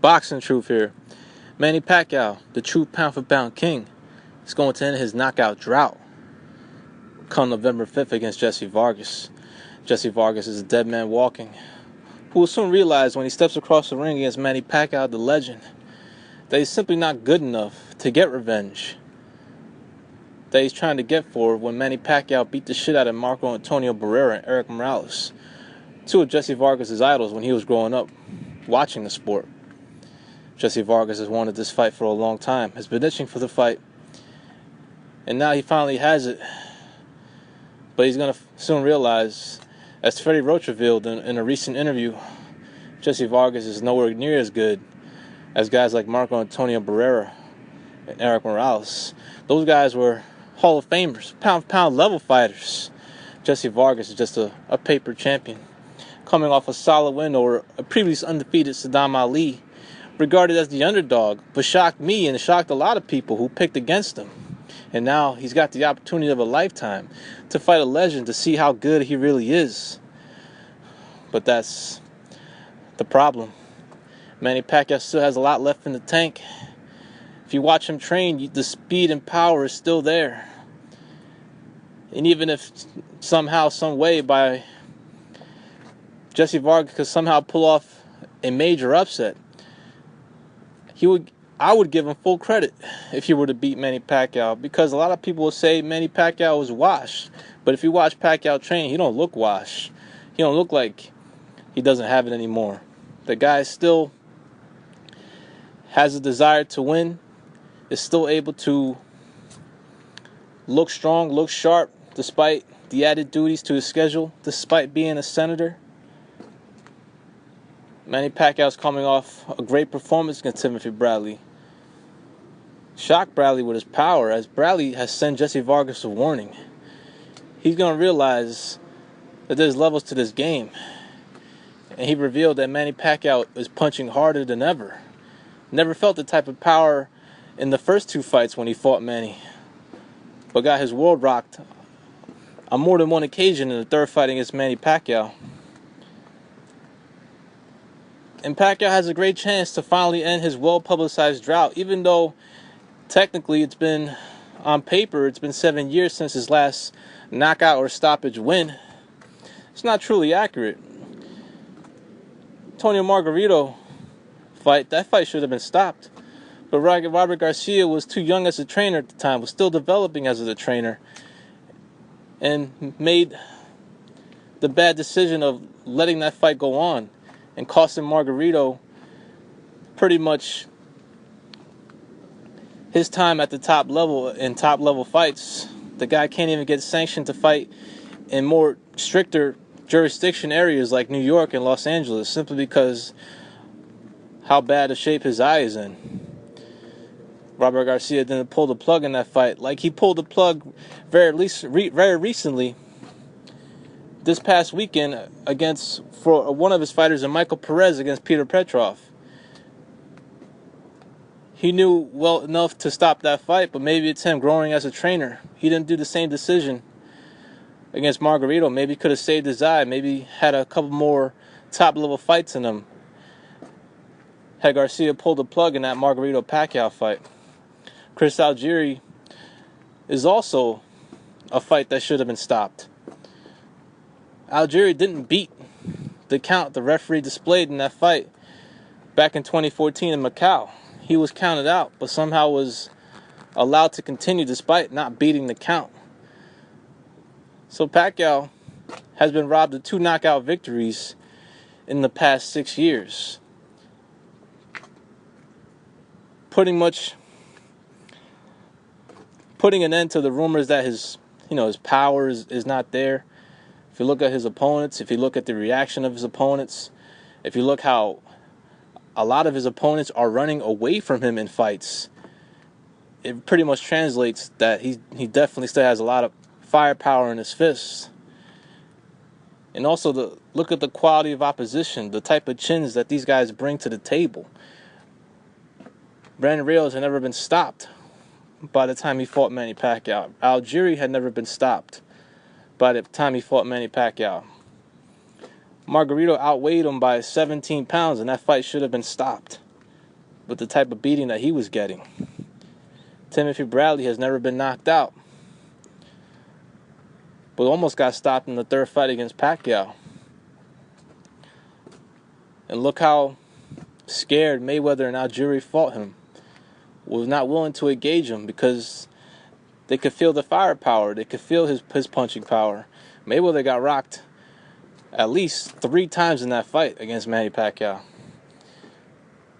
Boxing truth here. Manny Pacquiao, the true pound-for-pound king, is going to end his knockout drought come November 5th against Jessie Vargas. Jessie Vargas is a dead man walking, who will soon realize when he steps across the ring against Manny Pacquiao, the legend, that he's simply not good enough to get revenge that he's trying to get for when Manny Pacquiao beat the shit out of Marco Antonio Barrera and Eric Morales, two of Jessie Vargas' idols when he was growing up watching the sport. Jessie Vargas has wanted this fight for a long time, has been itching for the fight, and now he finally has it. But he's going to soon realize, as Freddie Roach revealed in a recent interview, Jessie Vargas is nowhere near as good as guys like Marco Antonio Barrera and Eric Morales. Those guys were Hall of Famers, pound-for-pound level fighters. Jessie Vargas is just a paper champion, coming off a solid win over a previously undefeated Saddam Ali, regarded as the underdog, but shocked me and shocked a lot of people who picked against him. And now he's got the opportunity of a lifetime to fight a legend, to see how good he really is. But that's the problem. Manny Pacquiao still has a lot left in the tank. If you watch him train, the speed and power is still there. And even if somehow, some way, by Jessie Vargas could somehow pull off a major upset, I would give him full credit if he were to beat Manny Pacquiao, because a lot of people will say Manny Pacquiao was washed. But if you watch Pacquiao train, he don't look washed. He don't look like he doesn't have it anymore. The guy still has a desire to win, is still able to look strong, look sharp, despite the added duties to his schedule, despite being a senator. Manny Pacquiao's coming off a great performance against Timothy Bradley. Shocked Bradley with his power, as Bradley has sent Jessie Vargas a warning. He's going to realize that there's levels to this game. And he revealed that Manny Pacquiao is punching harder than ever. Never felt the type of power in the first two fights when he fought Manny, but got his world rocked on more than one occasion in the third fight against Manny Pacquiao. And Pacquiao has a great chance to finally end his well-publicized drought, even though technically it's been, on paper, it's been 7 years since his last knockout or stoppage win. It's not truly accurate. Antonio Margarito that fight should have been stopped. But Robert Garcia was too young as a trainer at the time, was still developing as a trainer, and made the bad decision of letting that fight go on and costing Margarito pretty much his time at the top level in top level fights. The guy can't even get sanctioned to fight in more stricter jurisdiction areas like New York and Los Angeles, simply because how bad a shape his eye is in. Robert Garcia didn't pull the plug in that fight, like he pulled the plug very recently this past weekend for one of his fighters, Michael Perez, against Peter Petrov. He knew well enough to stop that fight, but maybe it's him growing as a trainer. He didn't do the same decision against Margarito. Maybe he could have saved his eye. Maybe had a couple more top-level fights in him had Garcia pulled the plug in that Margarito-Pacquiao fight. Chris Algieri is also a fight that should have been stopped. Algieri didn't beat the count the referee displayed in that fight back in 2014 in Macau. He was counted out, but somehow was allowed to continue despite not beating the count. So Pacquiao has been robbed of 2 knockout victories in the past 6 years, putting an end to the rumors that his power is not there. If you look at his opponents, if you look at the reaction of his opponents, if you look how a lot of his opponents are running away from him in fights, it pretty much translates that he definitely still has a lot of firepower in his fists. And also look at the quality of opposition, the type of chins that these guys bring to the table. Brandon Rios had never been stopped by the time he fought Manny Pacquiao. Algieri had never been stopped by the time he fought Manny Pacquiao. Margarito outweighed him by 17 pounds, and that fight should have been stopped. with the type of beating that he was getting. Timothy Bradley has never been knocked out, but almost got stopped in the third fight against Pacquiao. And look how scared Mayweather and Algieri fought him. Was not willing to engage him because they could feel the firepower. They could feel his punching power. Mayweather got rocked at least 3 times in that fight against Manny Pacquiao.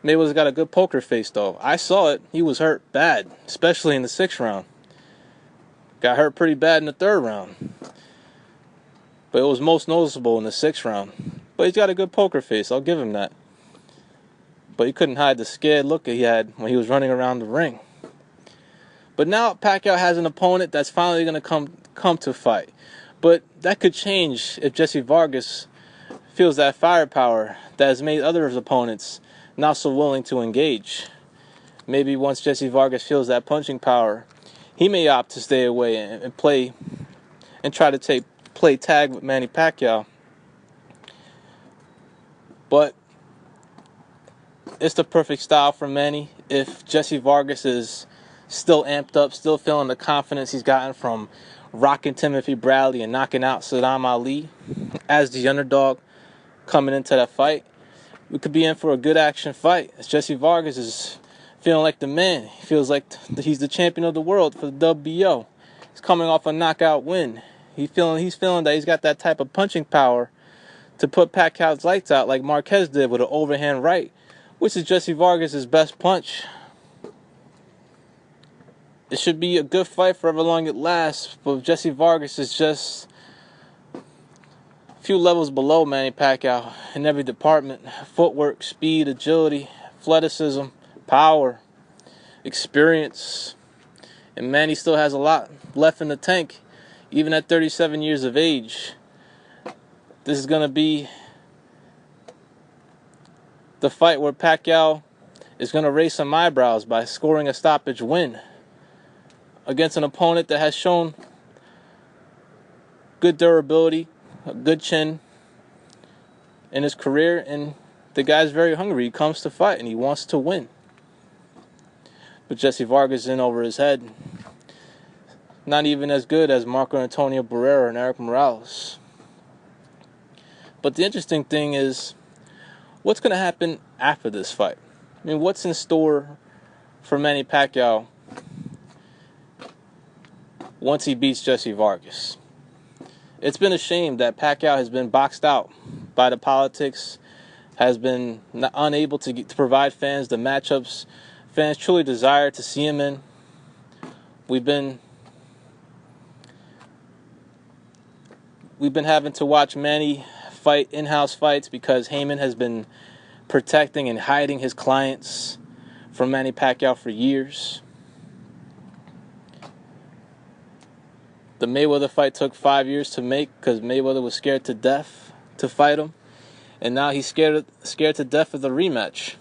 Mayweather's got a good poker face, though. I saw it. He was hurt bad, especially in the 6th round. Got hurt pretty bad in the 3rd round. But it was most noticeable in the 6th round. But he's got a good poker face. I'll give him that. But he couldn't hide the scared look he had when he was running around the ring. But now Pacquiao has an opponent that's finally going to come to fight. But that could change if Jessie Vargas feels that firepower that has made other of his opponents not so willing to engage. Maybe once Jessie Vargas feels that punching power, he may opt to stay away and play and try to play tag with Manny Pacquiao. But it's the perfect style for Manny if Jessie Vargas is still amped up, still feeling the confidence he's gotten from rocking Timothy Bradley and knocking out Saddam Ali as the underdog coming into that fight. We could be in for a good action fight as Jessie Vargas is feeling like the man. He feels like he's the champion of the world for the WBO. He's coming off a knockout win. He's feeling that he's got that type of punching power to put Pacquiao's lights out like Marquez did with an overhand right, which is Jessie Vargas' best punch. It should be a good fight for however long it lasts, but Jessie Vargas is just a few levels below Manny Pacquiao in every department. Footwork, speed, agility, athleticism, power, experience. And Manny still has a lot left in the tank, even at 37 years of age. This is going to be the fight where Pacquiao is going to raise some eyebrows by scoring a stoppage win against an opponent that has shown good durability, a good chin in his career, and the guy's very hungry. He comes to fight and he wants to win. But Jessie Vargas is in over his head. Not even as good as Marco Antonio Barrera and Eric Morales. But the interesting thing is, what's going to happen after this fight? I mean, what's in store for Manny Pacquiao once he beats Jessie Vargas? It's been a shame that Pacquiao has been boxed out by the politics, has been unable to provide fans the matchups fans truly desire to see him in. We've been having to watch Manny fight in-house fights because Heyman has been protecting and hiding his clients from Manny Pacquiao for years. The Mayweather fight took 5 years to make because Mayweather was scared to death to fight him. And now he's scared to death of the rematch.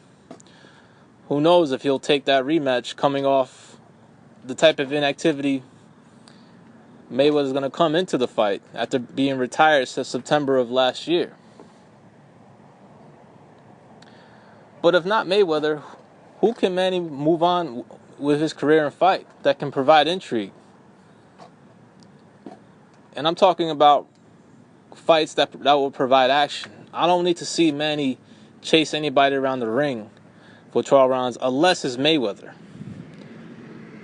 Who knows if he'll take that rematch coming off the type of inactivity Mayweather's going to come into the fight after being retired since September of last year. But if not Mayweather, who can Manny move on with his career and fight that can provide intrigue? And I'm talking about fights that will provide action. I don't need to see Manny chase anybody around the ring for 12 rounds unless it's Mayweather.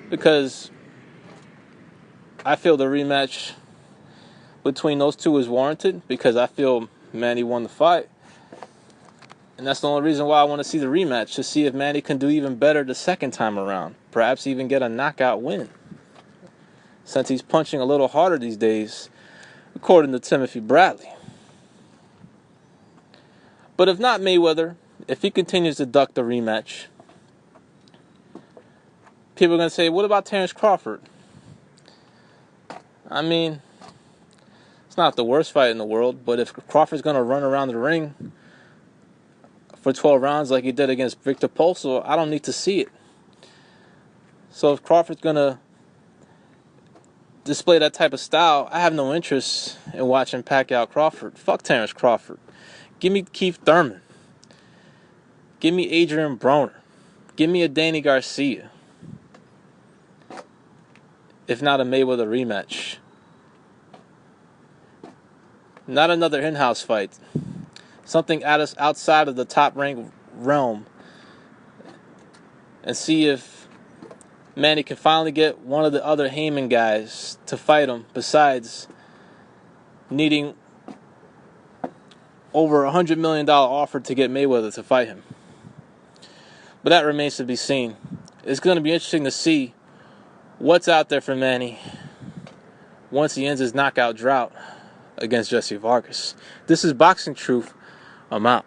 Because I feel the rematch between those two is warranted because I feel Manny won the fight. And that's the only reason why I want to see the rematch, to see if Manny can do even better the second time around. Perhaps even get a knockout win, since he's punching a little harder these days, according to Timothy Bradley. But if not Mayweather, if he continues to duck the rematch, people are going to say, what about Terence Crawford? I mean, it's not the worst fight in the world, but if Crawford's going to run around the ring for 12 rounds like he did against Victor Polso, I don't need to see it. So if Crawford's going to display that type of style, I have no interest in watching Pacquiao Crawford. Fuck Terence Crawford. Give me Keith Thurman. Give me Adrian Broner. Give me a Danny Garcia. If not a Mayweather rematch. Not another in-house fight. Something outside of the top-ranked realm. And see if Manny can finally get one of the other Heyman guys to fight him, besides needing over $100 million offer to get Mayweather to fight him. But that remains to be seen. It's going to be interesting to see what's out there for Manny once he ends his knockout drought against Jessie Vargas. This is Boxing Truth. I'm out.